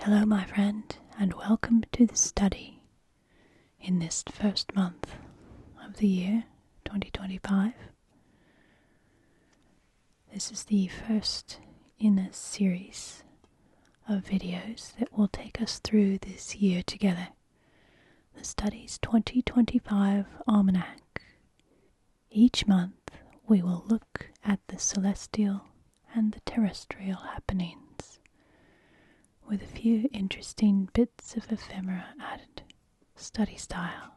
Hello, my friend, and welcome to the study in this first month of the year 2025. This is the first in a series of videos that will take us through this year together. The Study's 2025 Almanac. Each month we will look at the celestial and the terrestrial happenings, with a few interesting bits of ephemera added, study style.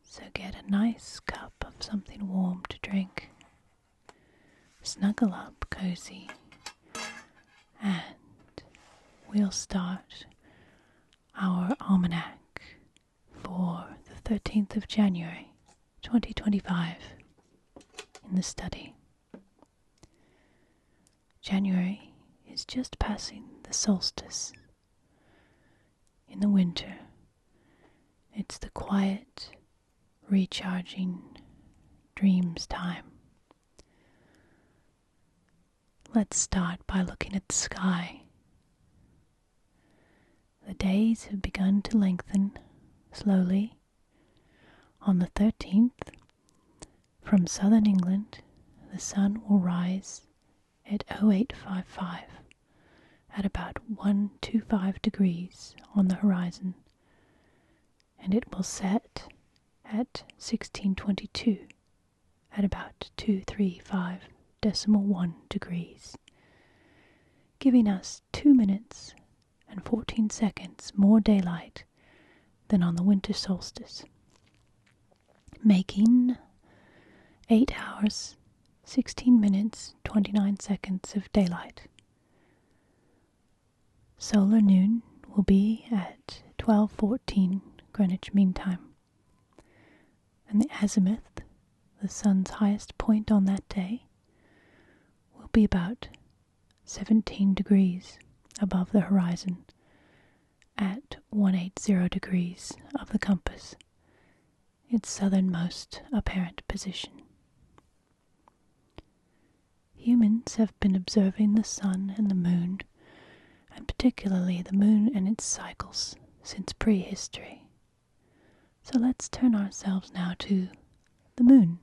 So get a nice cup of something warm to drink, snuggle up cozy, and we'll start our almanac for the 13th of January 2025 in the study. January is just passing the solstice. In the winter, it's the quiet, recharging dreams time. Let's start by looking at the sky. The days have begun to lengthen slowly. On the 13th, from southern England, the sun will rise at 0855 at about 125 degrees on the horizon, and it will set at 1622 at about 235.1 degrees, giving us 2 minutes and 14 seconds more daylight than on the winter solstice, making 8 hours, 16 minutes, 29 seconds of daylight. Solar noon will be at 12:14 Greenwich Mean Time, and the azimuth, the sun's highest point on that day, will be about 17 degrees above the horizon at 180 degrees of the compass, its southernmost apparent position. Humans have been observing the sun and the moon, and particularly the moon and its cycles, since prehistory. So let's turn ourselves now to the moon.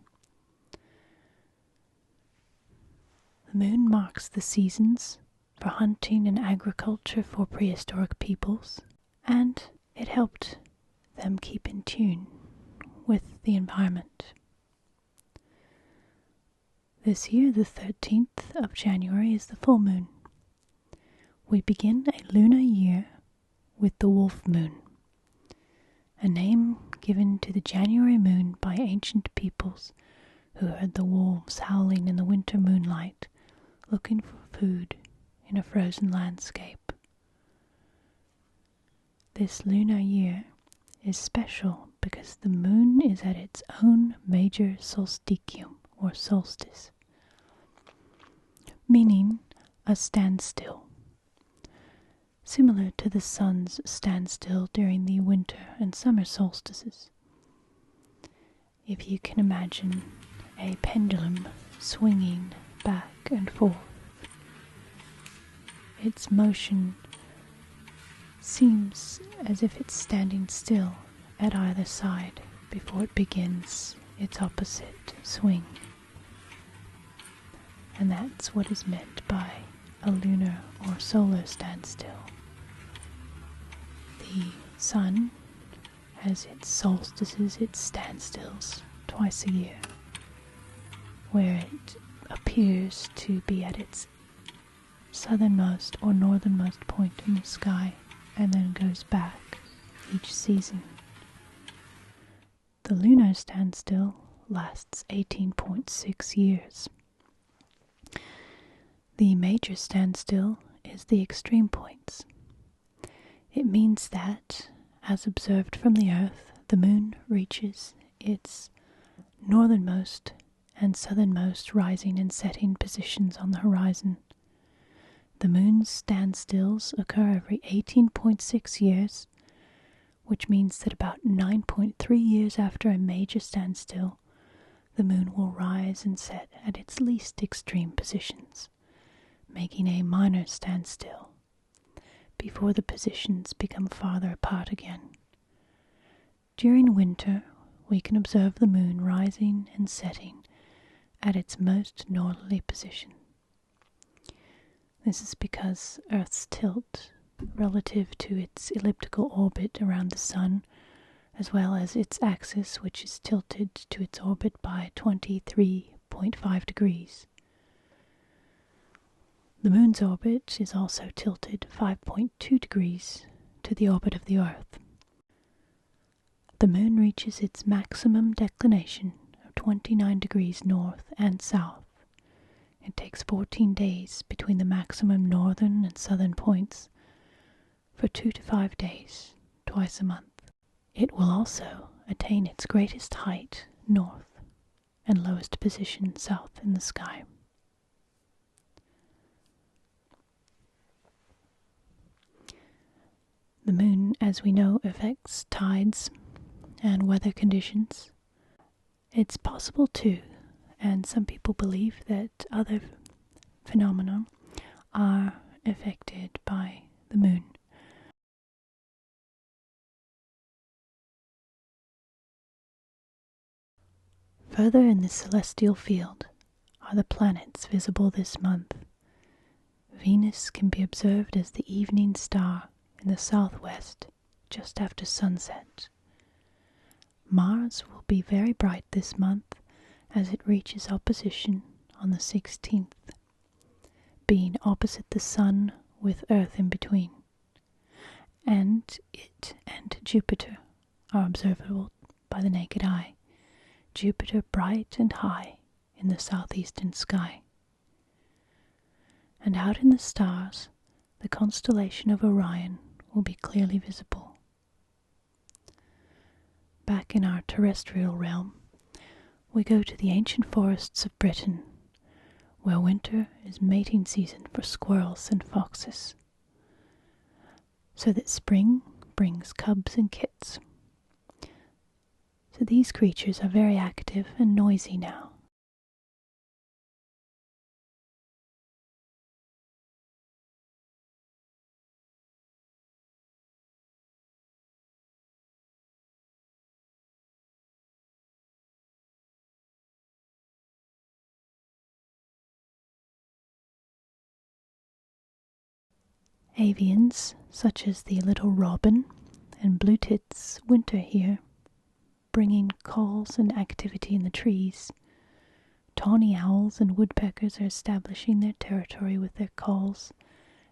The moon marks the seasons for hunting and agriculture for prehistoric peoples, and it helped them keep in tune with the environment. This year, the 13th of January, is the full moon. We begin a lunar year with the wolf moon, a name given to the January moon by ancient peoples who heard the wolves howling in the winter moonlight, looking for food in a frozen landscape. This lunar year is special because the moon is at its own major solsticium, or solstice, meaning a standstill, similar to the sun's standstill during the winter and summer solstices. If you can imagine a pendulum swinging back and forth, its motion seems as if it's standing still at either side before it begins its opposite swing. And that's what is meant by a lunar or solar standstill. The sun has its solstices, its standstills, twice a year, where it appears to be at its southernmost or northernmost point in the sky, and then goes back each season. The lunar standstill lasts 18.6 years. The major standstill is the extreme points. It means that, as observed from the Earth, the moon reaches its northernmost and southernmost rising and setting positions on the horizon. The moon's standstills occur every 18.6 years, which means that about 9.3 years after a major standstill, the moon will rise and set at its least extreme positions, making a minor standstill, before the positions become farther apart again. During winter, we can observe the moon rising and setting at its most northerly position. This is because Earth's tilt relative to its elliptical orbit around the Sun, as well as its axis, which is tilted to its orbit by 23.5 degrees. The moon's orbit is also tilted 5.2 degrees to the orbit of the Earth. The moon reaches its maximum declination of 29 degrees north and south. It takes 14 days between the maximum northern and southern points for 2 to 5 days, twice a month. It will also attain its greatest height north and lowest position south in the sky. The moon, as we know, affects tides and weather conditions. It's possible too, and some people believe that other phenomena are affected by the moon. Further in the celestial field are the planets visible this month. Venus can be observed as the evening star in the southwest just after sunset. Mars will be very bright this month as it reaches opposition on the 16th, being opposite the Sun with Earth in between. And it and Jupiter are observable by the naked eye, Jupiter bright and high in the southeastern sky. And out in the stars, the constellation of Orion will be clearly visible. Back in our terrestrial realm, we go to the ancient forests of Britain, where winter is mating season for squirrels and foxes, so that spring brings cubs and kits. So these creatures are very active and noisy now. Avians, such as the little robin and blue tits, winter here, bringing calls and activity in the trees. Tawny owls and woodpeckers are establishing their territory with their calls,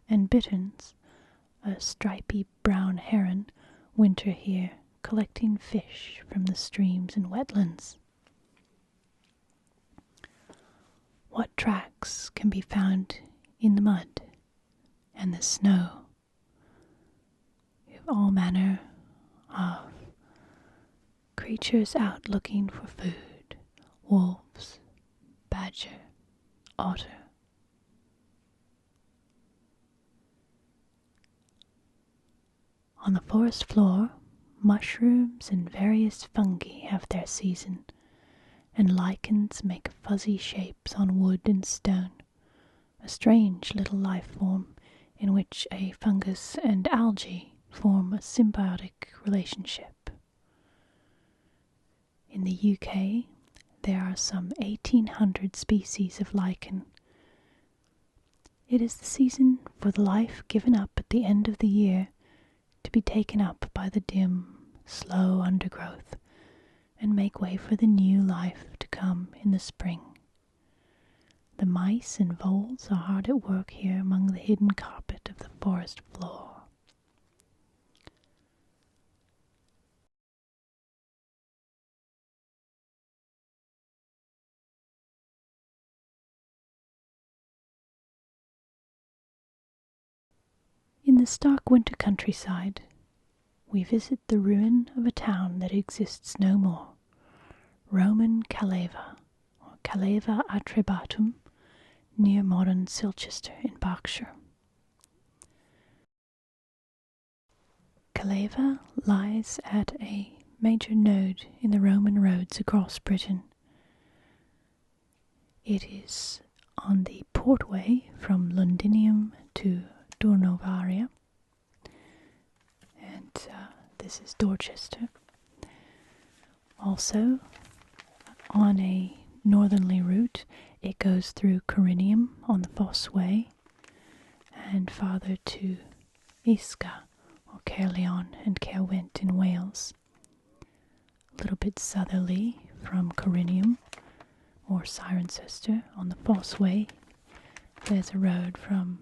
and bitterns, a stripy brown heron, winter here, collecting fish from the streams and wetlands. What tracks can be found in the mud and the snow? We have all manner of creatures out looking for food: wolves, badger, otter. On the forest floor, mushrooms and various fungi have their season, and lichens make fuzzy shapes on wood and stone, a strange little life form in which a fungus and algae form a symbiotic relationship. In the UK, there are some 1,800 species of lichen. It is the season for the life given up at the end of the year to be taken up by the dim, slow undergrowth and make way for the new life to come in the spring. The mice and voles are hard at work here among the hidden carpet of the forest floor. In the stark winter countryside, we visit the ruin of a town that exists no more, Roman Caleva, or Caleva Atrebatum, near modern Silchester in Berkshire. Caleva lies at a major node in the Roman roads across Britain. It is on the portway from Londinium to Durnovaria, and this is Dorchester. Also, on a northerly route, it goes through Corinium on the Foss Way, and farther to Isca, or Caerleon and Caerwent in Wales. A little bit southerly from Corinium, or Cirencester on the Foss Way, there's a road from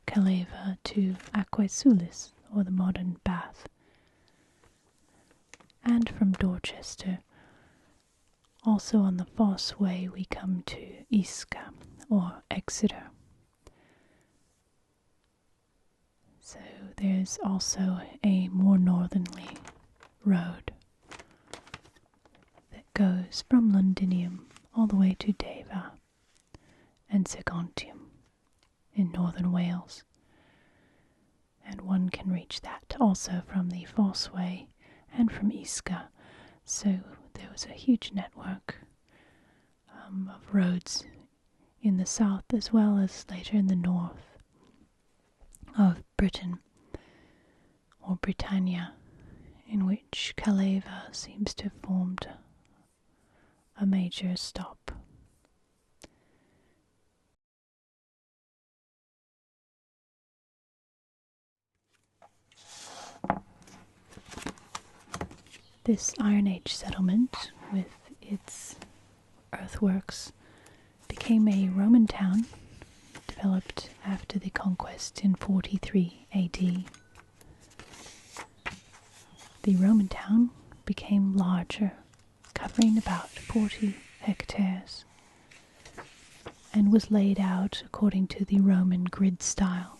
Caleva to Aquae or the modern Bath. And from Dorchester, also on the Foss Way, we come to Isca, or Exeter. So there's also a more northerly road that goes from Londinium all the way to Deva and Segontium in northern Wales. And one can reach that also from the Foss Way and from Isca. So there was a huge network of roads in the south as well as later in the north of Britain, or Britannia, in which Caleva seems to have formed a major stop. This Iron Age settlement, with its earthworks, became a Roman town developed after the conquest in 43 AD. The Roman town became larger, covering about 40 hectares, and was laid out according to the Roman grid style.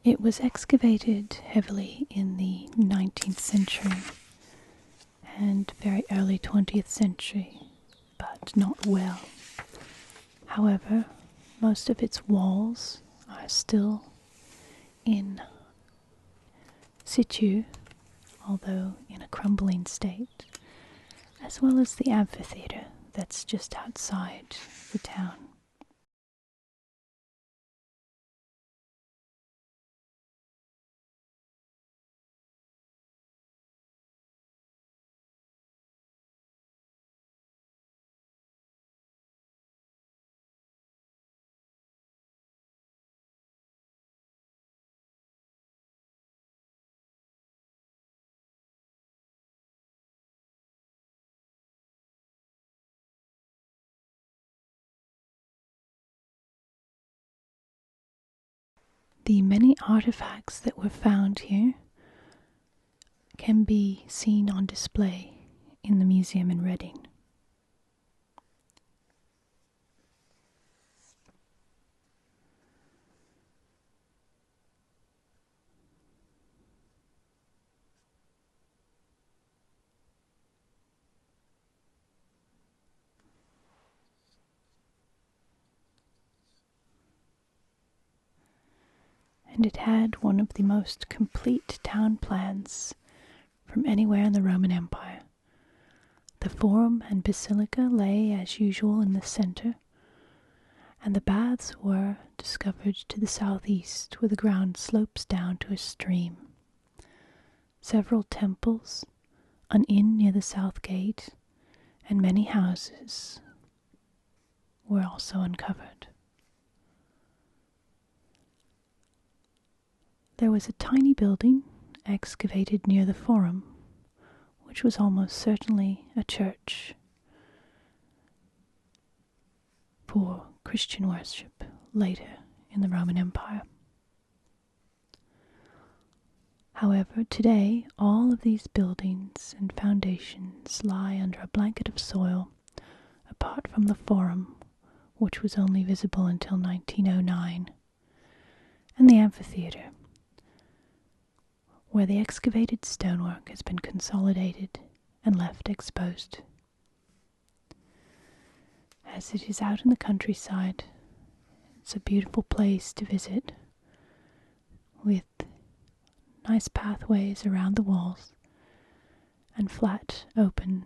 It was excavated heavily in the 19th century and very early 20th century, but not well. However, most of its walls are still in situ, although in a crumbling state, as well as the amphitheatre that's just outside the town. The many artifacts that were found here can be seen on display in the museum in Reading. And it had one of the most complete town plans from anywhere in the Roman Empire. The Forum and Basilica lay as usual in the center, and the baths were discovered to the southeast, where the ground slopes down to a stream. Several temples, an inn near the south gate, and many houses were also uncovered. There was a tiny building excavated near the Forum, which was almost certainly a church for Christian worship later in the Roman Empire. However, today all of these buildings and foundations lie under a blanket of soil, apart from the Forum, which was only visible until 1909, and the amphitheatre, where the excavated stonework has been consolidated and left exposed. As it is out in the countryside, it's a beautiful place to visit, with nice pathways around the walls and flat, open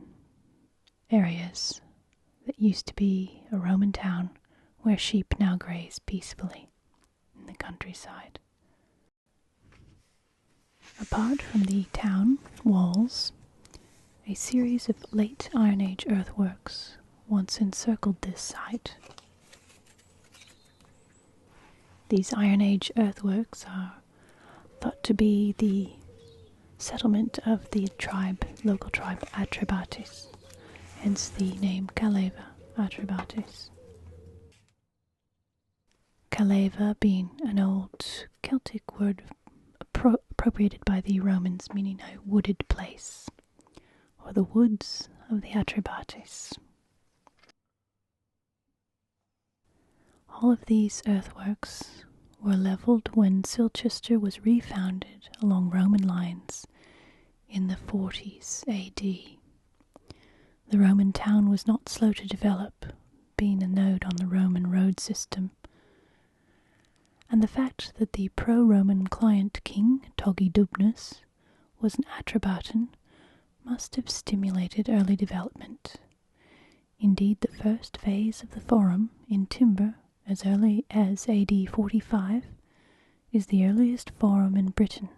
areas that used to be a Roman town where sheep now graze peacefully in the countryside. Apart from the town walls, a series of late Iron Age earthworks once encircled this site. These Iron Age earthworks are thought to be the settlement of the local tribe Atrebates, hence the name Caleva Atrebates. Caleva being an old Celtic word appropriated by the Romans, meaning a wooded place, or the woods of the Atrebates. All of these earthworks were levelled when Silchester was refounded along Roman lines in the 40s AD. The Roman town was not slow to develop, being a node on the Roman road system, and the fact that the pro-Roman client king, Togidubnus, was an Atrebatan must have stimulated early development. Indeed, the first phase of the Forum in timber, as early as AD 45, is the earliest Forum in Britain.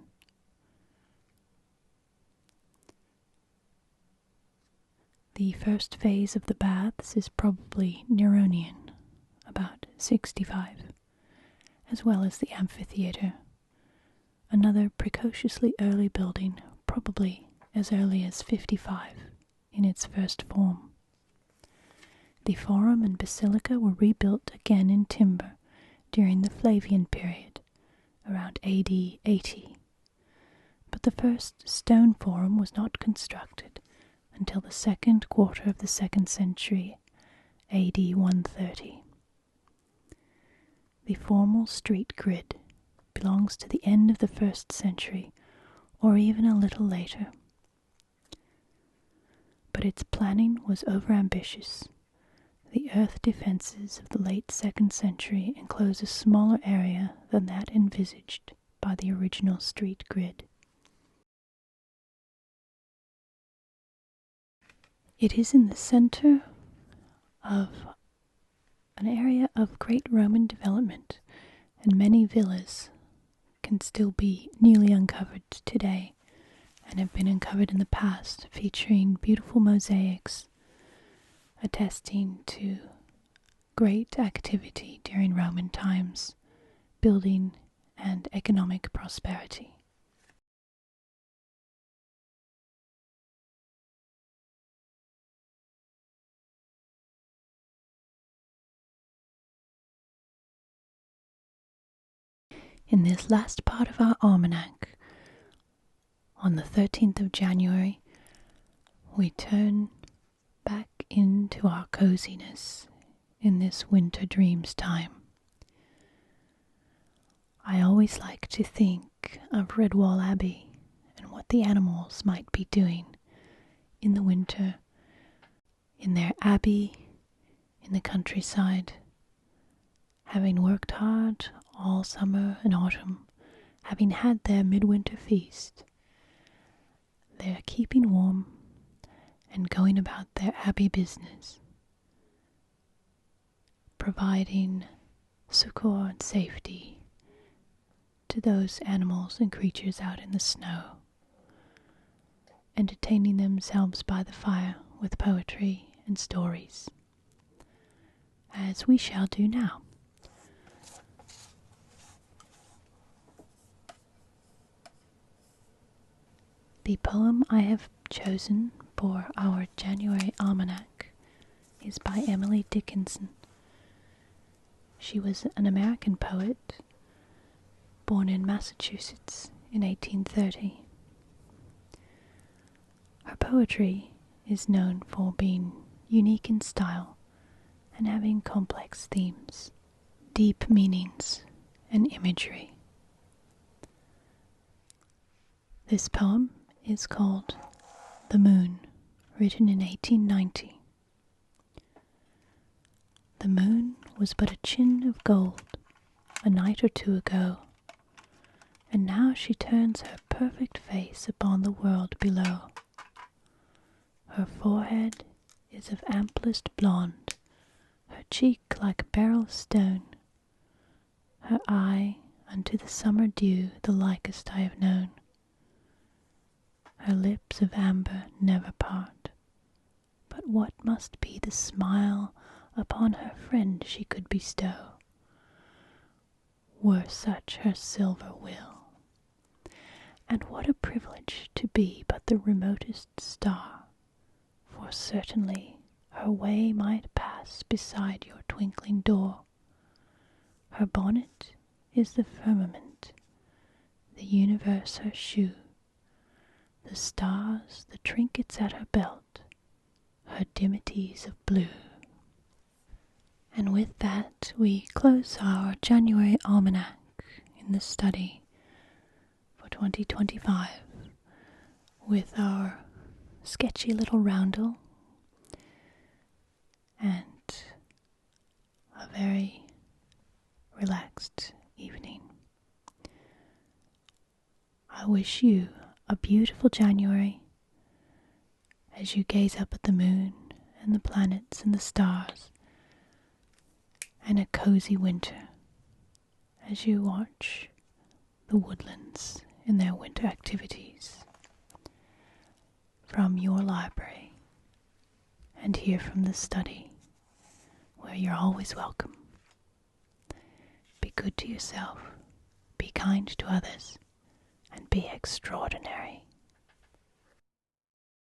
The first phase of the baths is probably Neronian, about 65, as well as the amphitheatre, another precociously early building, probably as early as 55 in its first form. The Forum and Basilica were rebuilt again in timber during the Flavian period, around AD 80, but the first stone Forum was not constructed until the second quarter of the 2nd century, AD 130. The formal street grid belongs to the end of the 1st century, or even a little later. But its planning was overambitious. The earth defences of the late 2nd century enclose a smaller area than that envisaged by the original street grid. It is in the centre of an area of great Roman development, and many villas can still be newly uncovered today and have been uncovered in the past, featuring beautiful mosaics attesting to great activity during Roman times, building and economic prosperity. In this last part of our almanac, on the 13th of January, we turn back into our coziness in this winter dreams time. I always like to think of Redwall Abbey and what the animals might be doing in the winter, in their abbey, in the countryside, having worked hard all summer and autumn, having had their midwinter feast. They're keeping warm and going about their abbey business, providing succor and safety to those animals and creatures out in the snow, entertaining themselves by the fire with poetry and stories, as we shall do now. The poem I have chosen for our January Almanac is by Emily Dickinson. She was an American poet born in Massachusetts in 1830. Her poetry is known for being unique in style and having complex themes, deep meanings, and imagery. This poem is called The Moon, written in 1890. The moon was but a chin of gold a night or two ago, and now she turns her perfect face upon the world below. Her forehead is of amplest blonde, her cheek like a beryl stone, her eye unto the summer dew the likest I have known. Her lips of amber never part, but what must be the smile upon her friend she could bestow, were such her silver will? And what a privilege to be but the remotest star, for certainly her way might pass beside your twinkling door. Her bonnet is the firmament, the universe her shoe, the stars the trinkets at her belt, her dimities of blue. And with that we close our January Almanac in the study for 2025 with our sketchy little roundel and a very relaxed evening. I wish you a beautiful January as you gaze up at the moon and the planets and the stars, and a cozy winter as you watch the woodlands in their winter activities from your library and here from the study, where you're always welcome. Be good to yourself, be kind to others, and be extraordinary.